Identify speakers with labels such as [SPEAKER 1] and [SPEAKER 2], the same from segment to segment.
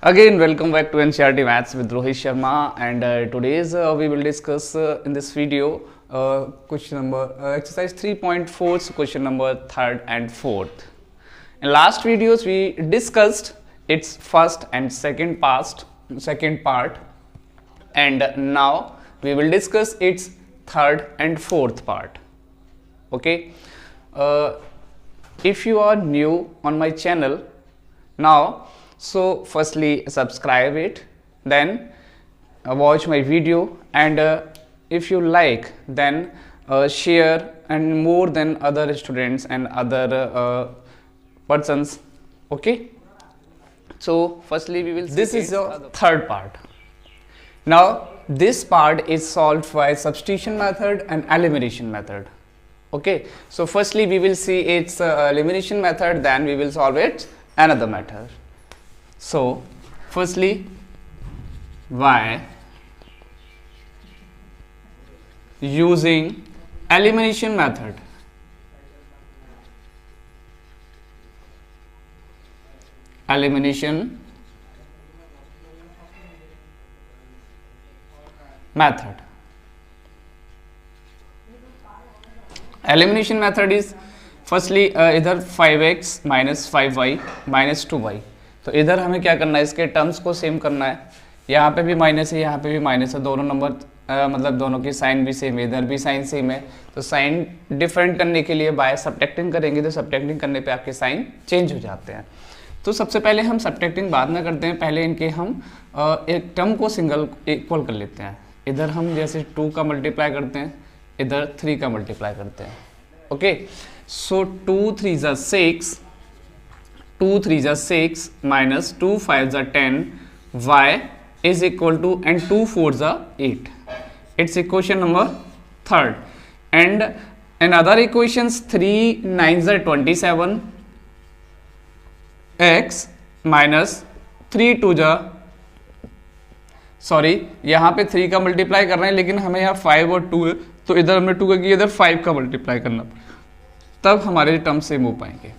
[SPEAKER 1] Again, welcome back to NCERT Maths with Rohit Sharma, and today's we will discuss in this video question number exercise 3.4, so question number third and fourth. In last videos we discussed its first and second part, and now we will discuss its third and fourth part. Okay, if you are new on my channel now, so firstly subscribe it, then watch my video, and if you like, then share and more than other students and other persons. Okay, so firstly we will see this is the third part. Now this part is solved by substitution method and elimination method. Okay, so firstly we will see its elimination method, then we will solve it another method. So firstly, by using elimination method, elimination method is firstly इधर 5x minus 5y minus 2y. तो इधर हमें क्या करना है, इसके terms को same करना है. यहाँ पे भी माइनस है, यहाँ पे भी माइनस है, दोनों नंबर मतलब दोनों की साइन भी सेम है, इधर भी साइन सेम है. तो साइन डिफरेंट करने के लिए बाय सब्ट्रैक्टिंग करेंगे, तो सब्ट्रैक्टिंग करने पे आपके साइन चेंज हो जाते हैं. तो सबसे पहले हम सब्ट्रैक्टिंग बाद में करते हैं, पहले इनके हम एक टर्म को सिंगल इक्वल कर लेते हैं. इधर हम जैसे 2 का मल्टीप्लाई करते हैं, इधर 3 का मल्टीप्लाई करते हैं. ओके, सो 2 3 जा 6, 2 3 जा 6 minus 2 5 जा 10, y is equal to, and 2 4 जा 8. It's equation number third. And another equations 3 9 जा 27, x minus 3 2 जा, सॉरी यहाँ पे 3 का मल्टीप्लाई कर रहे हैं, लेकिन हमें यहाँ 5 और 2 है, तो इधर हमने 2 का किया, इधर 5 का मल्टीप्लाई करना, तब हमारे टर्म सेम हो पाएंगे.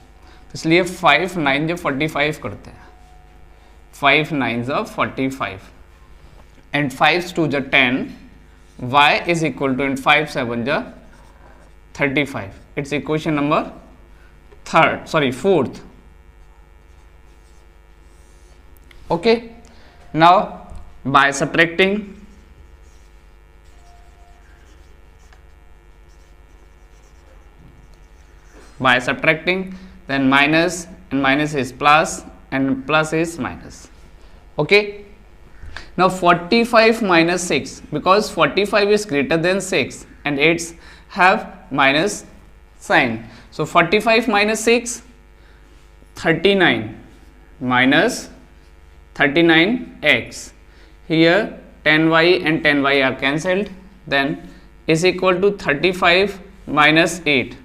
[SPEAKER 1] इसलिए 5 9 जब 45 करते हैं, 5 9 जब 45 एंड 5 2 जब 10, y is equal to, and 5 7 जब 35. It's equation number fourth. Okay, now by subtracting, then minus, and minus is plus, and plus is minus. Okay, now 45 minus 6, because 45 is greater than 6 and it's have minus sign. So 45 minus 6, 39 minus 39x. Here 10y and 10y are cancelled, then is equal to 35 minus 8.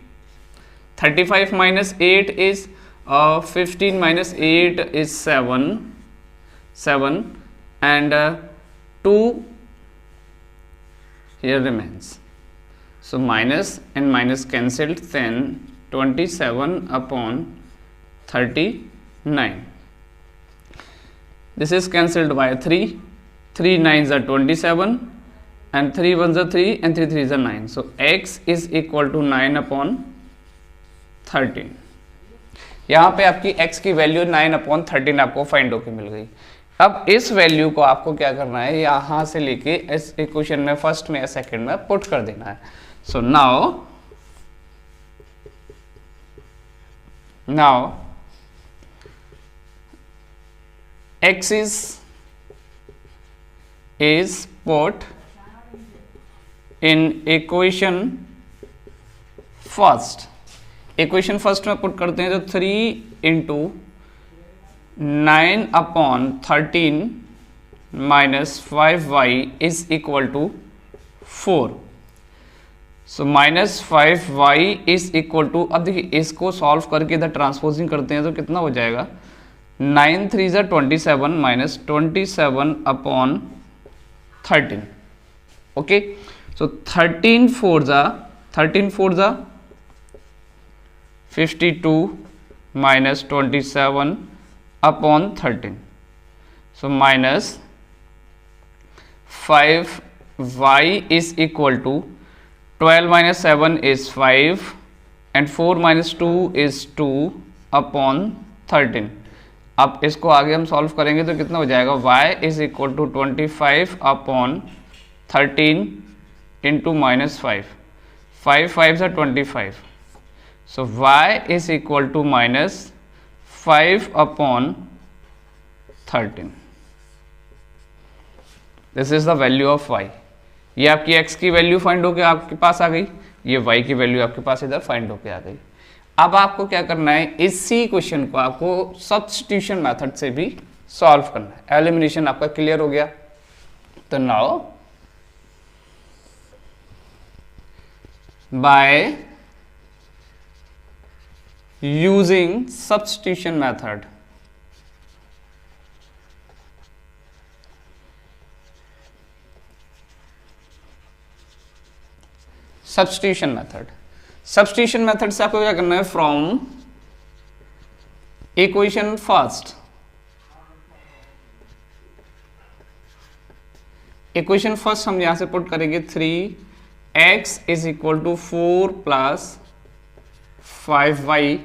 [SPEAKER 1] 35 minus 8 is 15 minus 8 is 7, and 2 here remains. So minus and minus cancelled, then 27 upon 39. This is cancelled by 3 9s are 27, and 3 1s are 3, and 3 3s are 9. So x is equal to 9 upon 13. यहाँ पे आपकी x की value 9 upon 13 आपको find होके मिल गई. अब इस value को आपको क्या करना है, यहाँ से लेके इस इक्वेशन में फर्स्ट में या सेकंड में पुट कर देना है. So now x is put in equation first. Equation first में पुट करते हैं, तो 3 into 9 upon 13 minus 5y is equal to 4. So minus 5y is equal to, अब देखिए इसको सॉल्व करके इधर ट्रांसपोजिंग करते हैं, तो कितना हो जाएगा, 9 3 जा 27 माइनस 27 अपॉन 13. ओके, सो 13 4 जा 52 minus 27 upon 13. So minus 5y is equal to 12 minus 7 is 5 and 4 minus 2 is 2 upon 13। अब इसको आगे हम सॉल्व करेंगे तो कितना हो जाएगा, y is equal to 25 upon 13 into minus 5, 5 5 सा 25, so y is equal to minus 5 upon 13। This is the value of y। ये आपकी x की वैल्यू फाइंड होके आपके पास आ गई, ये y की वैल्यू आपके पास इधर फाइंड होके आ गई। अब आपको क्या करना है, इसी क्वेश्चन को आपको सब्स्टिट्यूशन मेथड से भी सॉल्व करना है। एलिमिनेशन आपका क्लियर हो गया। तो now by using substitution method, substitution method, substitution method से आपको क्या करना है, from equation first, equation first हम यहां से पुट करेंगे 3x is equal to 4 plus 5y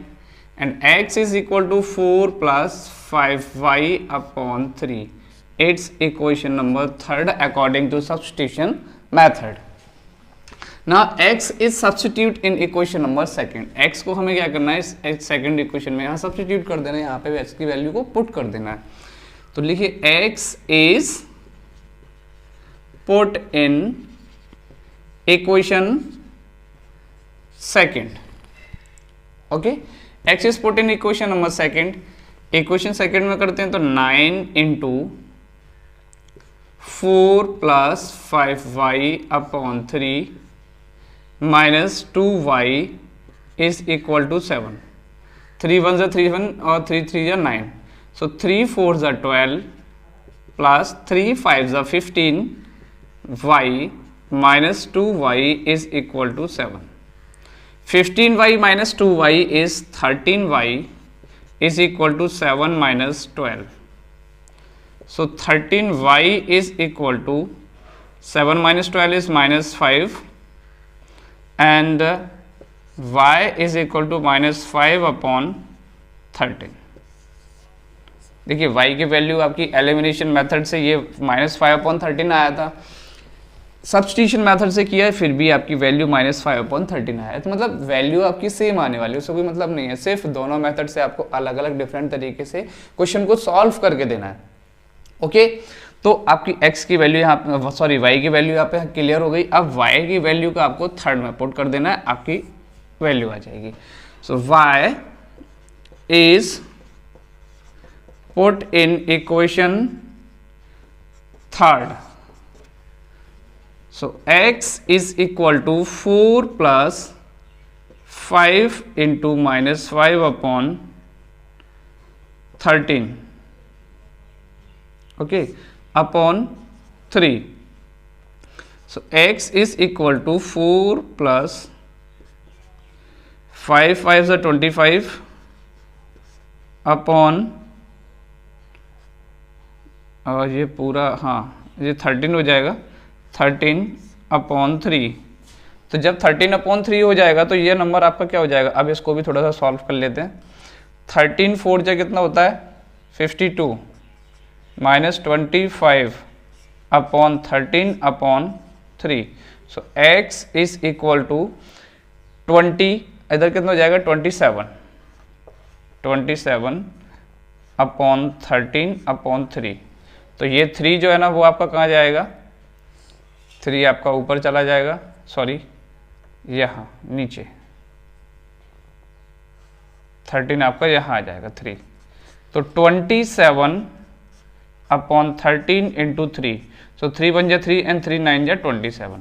[SPEAKER 1] and x is equal to 4 plus 5y upon 3। It's equation number third according to substitution method. Now x is substitute in equation number second। x को हमें क्या करना है, इस second equation में यहाँ substitute कर देना है, यहाँ पे भी x की वैल्यू को पुट कर देना है। तो लिखिए x is put in equation second। Okay, x is put in equation number second। Equation second में करते हैं तो 9 into 4 plus 5y upon 3 minus 2y is equal to 7। 3 1 जा 3 1 और 3 3 जा 9, सो 3 4 जा 12 प्लस 3 5 जा 15 y minus 2y is equal to 7। 15y minus 2y is 13y is equal to 7 minus 12, so 13y is equal to 7 minus 12 is minus 5 and y is equal to minus 5 upon 13। देखिए y की value आपकी elimination method से ये minus 5 upon 13 आया था, substitution method से किया है फिर भी आपकी वैल्यू माइनस 5 अपॉन 13 आया है। तो मतलब वैल्यू आपकी सेम आने वाली है, उसका कोई मतलब नहीं है, सिर्फ दोनों मेथड से आपको अलग अलग डिफरेंट तरीके से क्वेश्चन को सॉल्व करके देना है। ओके, तो आपकी x की वैल्यू यहाँ पे, सॉरी y की वैल्यू यहाँ पे क्लियर हो गई। अब y की वैल्यू को आपको थर्ड में पुट कर देना है, आपकी वैल्यू आ जाएगी। So y is put in equation third, so x is equal to 4 plus 5 into minus 5 upon 13, okay, upon 3। So x is equal to 4 plus 5 5 is 25 upon, और ये पूरा, हाँ ये 13 हो जाएगा, 13 अपॉन 3। तो जब 13 अपॉन 3 हो जाएगा तो ये नंबर आपका क्या हो जाएगा। अब इसको भी थोड़ा सा सॉल्व कर लेते हैं। 13 4 जा कितना होता है 52 minus 25 upon 13 upon 3, so x is equal to 20, इधर कितना हो जाएगा 27 अपॉन 13 अपॉन 3। तो ये 3 जो है ना वो आपका कहाँ जाएगा, 3 आपका ऊपर चला जाएगा, सॉरी यहाँ नीचे, 13 आपका यहाँ आ जाएगा 3। तो 27 अपॉन 13 इंटू 3, सो 3 1 जा 3 एंड 3 9 जा 27,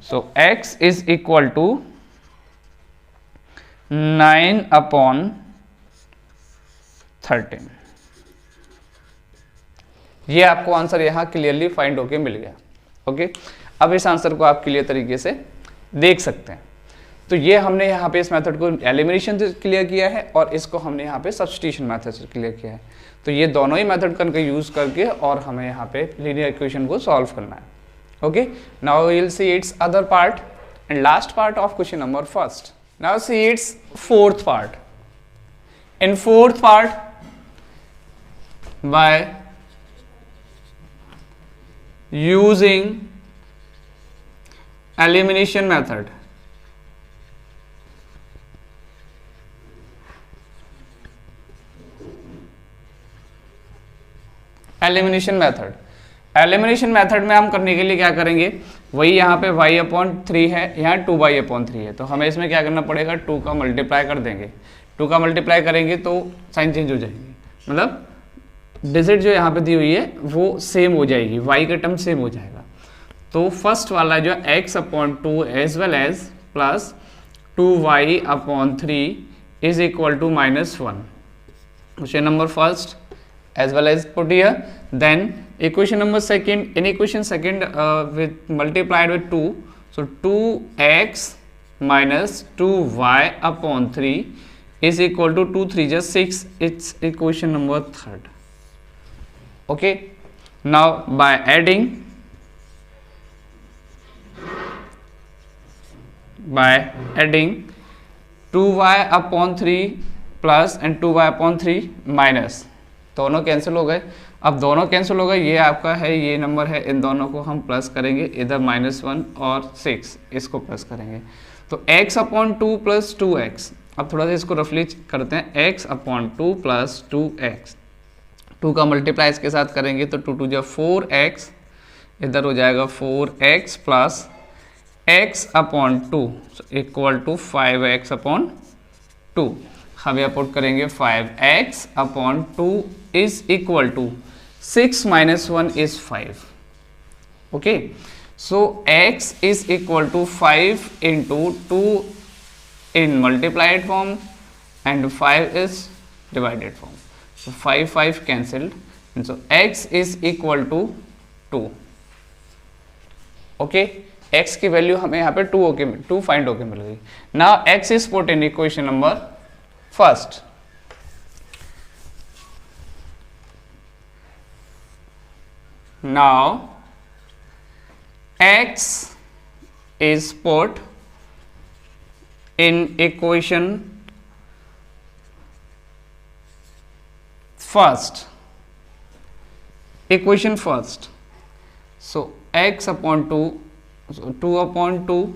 [SPEAKER 1] so x is equal to 9 upon 13। ये आपको आंसर यहाँ क्लियरली फाइंड होके मिल गया। ओके, अब इस आंसर को आप क्लियर तरीके से देख सकते हैं। तो ये हमने यहाँ पे इस मेथड को एलिमिनेशन से क्लियर किया है और इसको हमने यहाँ पे सब्स्टिट्यूशन मेथड से क्लियर किया है। तो ये दोनों ही मेथड करके यूज करके और हमें यहाँ पे लीनियर इक्वेशन को सॉल्व करना है। Okay, now we will see its other part and last part of question number first. Now see its fourth part. In fourth part, by using elimination method, elimination method में हम करने के लिए क्या करेंगे, वही यहाँ पे y/3 है, यहाँ 2y/3 है, तो हमें इसमें क्या करना पड़ेगा, 2 का मल्टीप्लाई कर देंगे। 2 का मल्टीप्लाई करेंगे तो साइन चेंज हो जाएगी, मतलब डिजिट जो यहाँ पे दी हुई है वो सेम हो जाएगी, y का टर्म सेम हो जाएगा। तो फर्स्ट वाला जो x/2 as well as plus 2y/3 is equal to -1। Question number first as well as put here. Then equation number second, in equation second with multiplied with 2, so 2x minus 2y/3 is equal to 2 3 just 6. It's equation number third. Okay, now by adding 2y/3 plus and 2y/3 minus, दोनों cancel हो गए। अब दोनों cancel हो गए, ये आपका है, ये नंबर है, इन दोनों को हम प्लस करेंगे, इधर -1 और 6 इसको प्लस करेंगे, तो x/2 प्लस 2x। अब थोड़ा सा इसको रफली करते हैं, x/2 प्लस 2x, 2 का मल्टीप्लाई इसके साथ करेंगे तो 2 2 4x, इधर हो जाएगा 4x plus x/2 equal to 5x/2। हम यहाँ पुट करेंगे 5x/2 is equal to 6 minus 1 is 5. Okay, so x is equal to 5 into 2 in multiplied form and 5 is divided form. So 5 cancelled, and so x is equal to 2. Okay, x की value हमें यहाँ पे 2 find होके मिल गई। Now x is put in equation number first. Now x is put in equation first. So x/2, so 2/2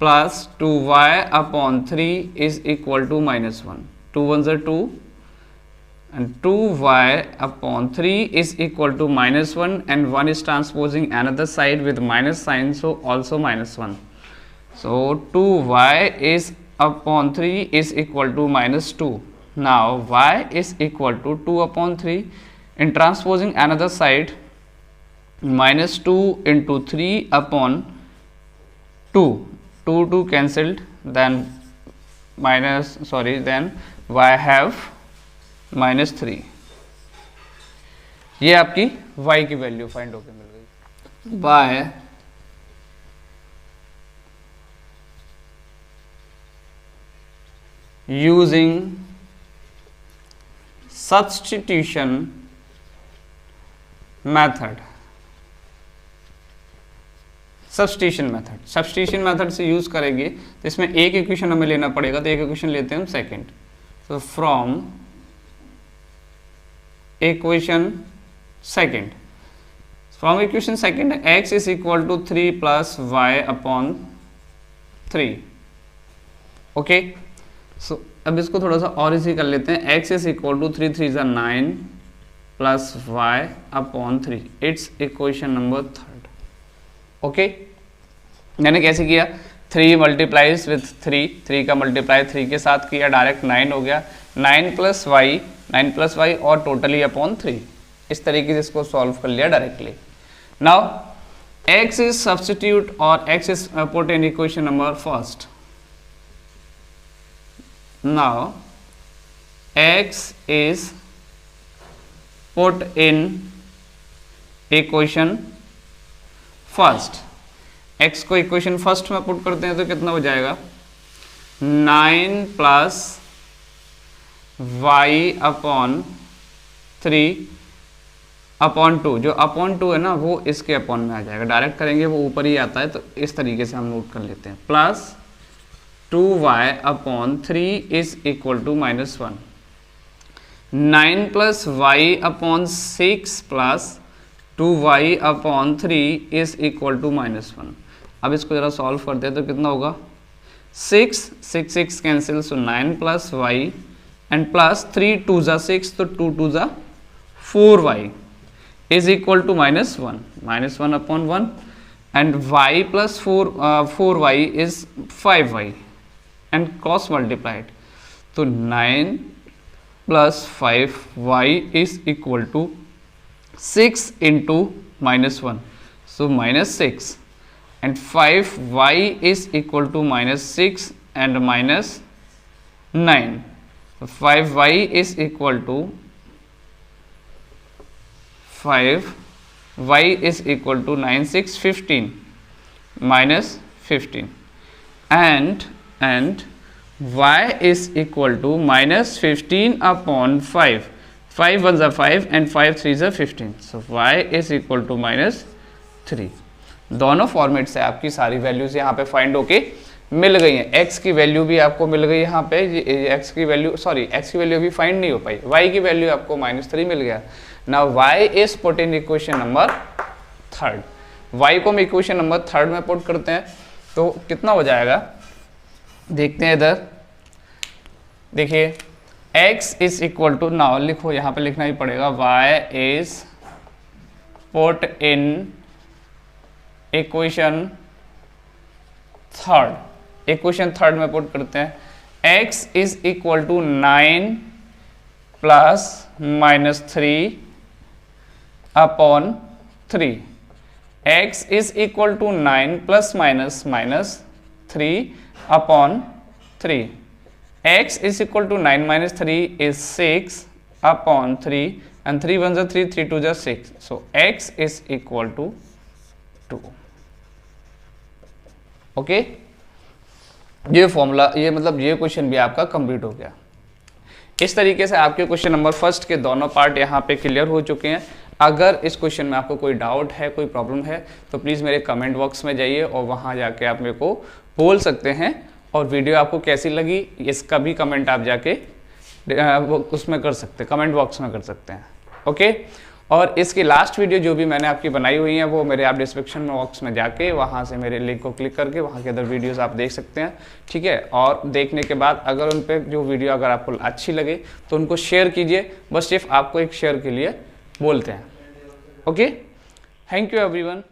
[SPEAKER 1] plus 2y/3 is equal to -1. 2 1s are 2 and 2y/3 is equal to -1, and 1 is transposing another side with minus sign, so also -1. So 2y/3 is equal to -2. Now y is equal to 2/3, in transposing another side, -2 into 3/2, 2 cancelled, then then y have -3। ये आपकी y की value find होकर मिल गई। Bye using substitution method, substitution method से use करेंगे तो इसमें एक इक्वेशन हमें लेना पड़ेगा, तो एक इक्वेशन लेते हैं हम सेकंड। तो from equation second x is equal to 3 plus y/3। Okay, so अब इसको थोड़ा सा और इजी कर लेते हैं। x is equal to 3 3 is 9 plus y/3। It's equation number third. Okay, मैंने कैसे किया, 3 मल्टीप्लाइज विथ 3 का मल्टीप्लाई 3 के साथ किया, डायरेक्ट 9 हो गया, 9 प्लस वाई और टोटली अपॉन 3। इस तरीके से इसको सॉल्व कर लिया directly. Now x is substitute और x is put in equation number first. Now x is put in equation first x को इक्वेशन फर्स्ट में पुट करते हैं तो कितना हो जाएगा 9 प्लस y अपॉन 3 अपॉन 2, जो अपॉन 2 है ना वो इसके अपॉन में आ जाएगा, डायरेक्ट करेंगे वो ऊपर ही आता है, तो इस तरीके से हम नोट कर लेते हैं, plus 2y upon 3 is equal to -1, 9 plus y upon 6 plus 2y upon 3 is equal to -1। अब इसको ज़रा सॉल्व करते हैं तो कितना होगा 6 cancel, so 9 plus y and plus 3 2 ज़ा 6, तो 2 2 ज़ा 4y is equal to -1 upon 1 and y plus 4y is 5y and cross multiplied, तो 9 plus 5y is equal to 6 into -1, so -6 and 5y is equal to -6 and -9, so 5y is equal to 9 6 15 -15 and y is equal to -15 upon 5 1 is 5 and 5 3 is 15, so y is equal to -3। दोनों format से आपकी सारी values यहाँ पे find होके मिल गई हैं। x की वैल्यू भी आपको मिल गई यहाँ पे, x की वैल्यू अभी फाइंड नहीं हो पाई, y की वैल्यू आपको -3 मिल गया। Now y is put in equation number 3, y को हम इक्वेशन नंबर 3 में पुट करते हैं तो कितना हो जाएगा, देखते हैं इधर, देखिए x is equal to, now लिखो, यहाँ पे लिखना ही पड़ेगा, y is put in equation 3 में पुट करते हैं, x is equal to 9 plus -3 upon 3, x is equal to 9 plus -3 upon 3, x is equal to 9 - 3 is 6 upon 3 and 3 1 3 3 2 6, so x is equal to 2। Okay, ये formula, ये मतलब ये question भी आपका complete हो गया। इस तरीके से आपके क्वेश्चन नंबर फर्स्ट के दोनों पार्ट यहाँ पे क्लियर हो चुके हैं। अगर इस क्वेश्चन में आपको कोई डाउट है, कोई प्रॉब्लम है, तो प्लीज़ मेरे कमेंट बॉक्स में जाइए और वहाँ जाके आप मेरे को बोल सकते हैं, और वीडियो आपको कैसी लगी इसका भी कमेंट आप जाके उसमें कर सकते हैं, कमेंट बॉक्स में कर सकते हैं। ओके, और इसकी लास्ट वीडियो जो भी मैंने आपकी बनाई हुई है वो मेरे आप डिस्क्रिप्शन बॉक्स में जाके वहाँ से मेरे लिंक को क्लिक करके वहाँ के अदर वीडियोस आप देख सकते हैं, ठीक है। और देखने के बाद अगर उन पर जो वीडियो अगर आपको अच्छी लगे तो उनको शेयर कीजिए, बस सिर्फ आपको एक शेयर के लिए बोलते हैं। Okay, thank you everyone.